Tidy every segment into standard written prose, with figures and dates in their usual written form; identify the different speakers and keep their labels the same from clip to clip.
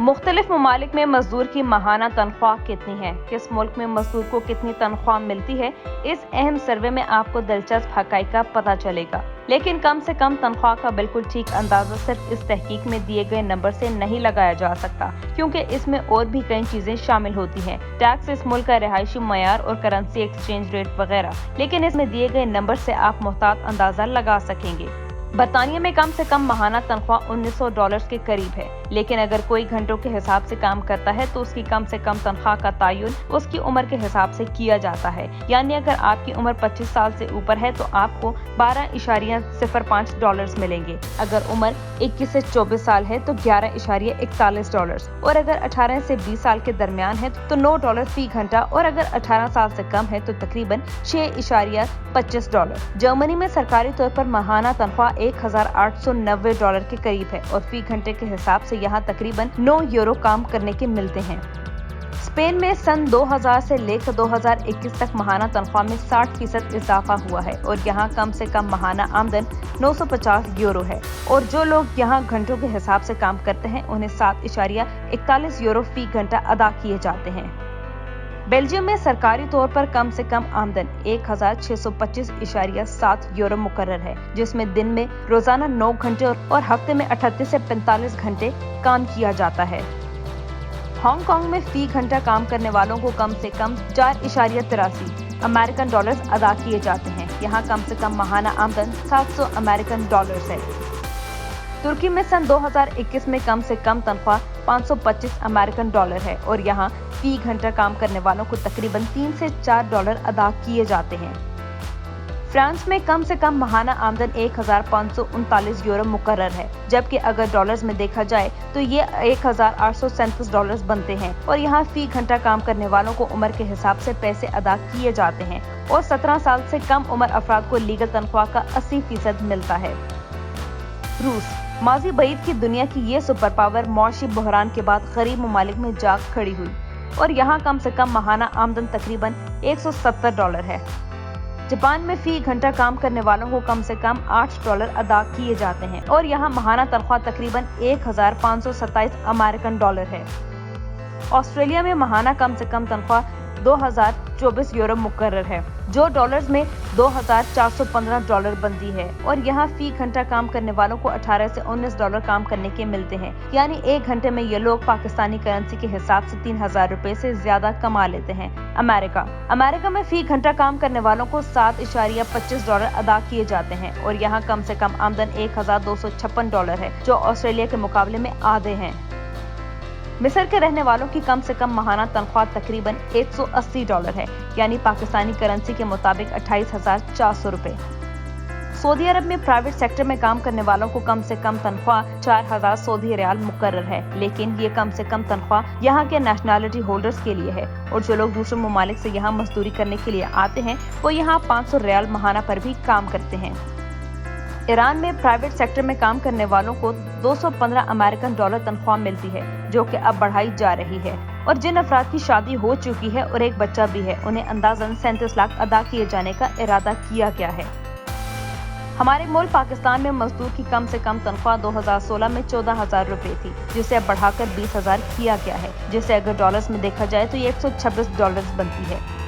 Speaker 1: मुख्तलिफ ममालिक में मजदूर की माहाना तनख्वाह कितनी है, किस मुल्क में मजदूर को कितनी तनख्वाह मिलती है, इस अहम सर्वे में आपको दिलचस्प हक़ाइक़ का पता चलेगा। लेकिन कम से कम तनख्वाह का बिल्कुल ठीक अंदाज़ा सिर्फ इस तहकीक में दिए गए नंबर से नहीं लगाया जा सकता, क्योंकि इसमें और भी कई चीजें शामिल होती हैं, टैक्स, इस मुल्क का रिहायशी मयार और करेंसी एक्सचेंज रेट वगैरह। लेकिन इसमें दिए गए नंबर से आप मुहतात अंदाजा लगा सकेंगे। बरतानिया में कम से कम माहाना तनख्वाह $1900 के करीब है, लेकिन अगर कोई घंटों के हिसाब से काम करता है तो उसकी कम से कम तनख्वाह का तयन उसकी उम्र के हिसाब से किया जाता है। यानी अगर आपकी उम्र 25 साल से ऊपर है तो आपको $12.05 मिलेंगे। अगर उम्र 21 से 24 साल है तो $11.41 और अगर 18 से 20 साल के दरमियान है तो $9 फी घंटा और अगर 18 साल से कम है तो तकरीबन $6.25। जर्मनी में सरकारी तौर पर माहाना तनख्वाह $1890 के करीब है और फी घंटे के हिसाब से यहाँ तकरीबन €9 काम करने के मिलते हैं। स्पेन में सन 2000 से लेकर 2021 तक माहाना तनख्वाह में 60% इजाफा हुआ है और यहाँ कम से कम माहाना आमदन €950 है और जो लोग यहाँ घंटों के हिसाब से काम करते हैं उन्हें €7.41 फी घंटा अदा किए जाते हैं। बेल्जियम में सरकारी तौर पर कम से कम आमदन €1625.7 मुकर्रर है, जिसमें दिन में रोजाना 9 घंटे और हफ्ते में 38 से 45 घंटे काम किया जाता है। हांगकांग में फी घंटा काम करने वालों को कम से कम $4.83 अमेरिकन डॉलर्स अदा किए जाते हैं। यहाँ कम से कम माहाना आमदन $700 अमेरिकन डॉलर्स है। तुर्की में सन 2021 में कम से कम तनख्वाह $525 अमेरिकन डॉलर है और यहाँ फी घंटा काम करने वालों को तकरीबन $3 से $4 अदा किए जाते हैं। फ्रांस में कम से कम माहाना आमदन €1539 मुकर्रर है, जबकि अगर डॉलर्स में देखा जाए तो ये $1837 बनते हैं और यहाँ फी घंटा काम करने वालों को उम्र के हिसाब से पैसे अदा किए जाते हैं और 17 साल से कम उम्र अफराद को लीगल तनख्वाह का 80% मिलता है। रूस माजी बईद की दुनिया की ये सुपर पावर मौशी बहरान के बाद गरीब ममालिक में जाग खड़ी हुई और यहाँ कम से कम माहाना आमदन तकरीबन $170 है। जापान में फी घंटा काम करने वालों को कम से कम $8 अदा किए जाते हैं और यहाँ माहाना तनख्वाह तकरीबन $1527 अमेरिकन डॉलर है। ऑस्ट्रेलिया में माहाना कम से कम तनख्वाह $2024 मुकर्रर है, जो डॉलर्स में $2415 बनती है और यहाँ फी घंटा काम करने वालों को $18 से $19 काम करने के मिलते हैं। यानी एक घंटे में ये लोग पाकिस्तानी करेंसी के हिसाब से $3000 से ज्यादा कमा लेते हैं। अमेरिका में फी घंटा काम करने वालों को $7.25 अदा किए जाते हैं और यहाँ कम से कम आमदन $1256 है, जो ऑस्ट्रेलिया के मुकाबले में आधे हैं। मिस्र के रहने वालों की कम से कम माहाना तनख्वाह तकरीबन $180 है, यानी पाकिस्तानी करेंसी के मुताबिक $28,400। सऊदी अरब में प्राइवेट सेक्टर में काम करने वालों को कम से कम तनख्वाह 4000 सऊदी रियाल मुकर्रर है, लेकिन ये कम से कम तनख्वाह यहाँ के नेशनैलिटी होल्डर्स के लिए है और जो लोग दूसरे ममालिक से यहाँ मजदूरी करने के लिए आते हैं वो यहाँ 500 रियाल माहाना पर भी काम करते हैं। ईरान में प्राइवेट सेक्टर में काम करने वालों को $215 अमेरिकन डॉलर तनख्वाह मिलती है, जो कि अब बढ़ाई जा रही है और जिन अफराद की शादी हो चुकी है और एक बच्चा भी है उन्हें अंदाजन 37 लाख अदा किए जाने का इरादा किया गया है। हमारे मुल्क पाकिस्तान में मजदूर की कम से कम तनख्वाह 2016 में $14,000 थी, जिसे अब बढ़ाकर 20,000 किया गया है, जिसे अगर डॉलर्स में देखा जाए तो ये $126 बनती है।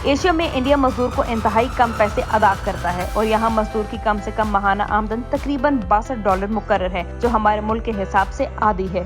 Speaker 1: एशिया में इंडिया मजदूर को इंतहाई कम पैसे अदा करता है और यहाँ मजदूर की कम से कम माहाना आमदन तकरीबन $62 मुकर्रर है, जो हमारे मुल्क के हिसाब से आधी है।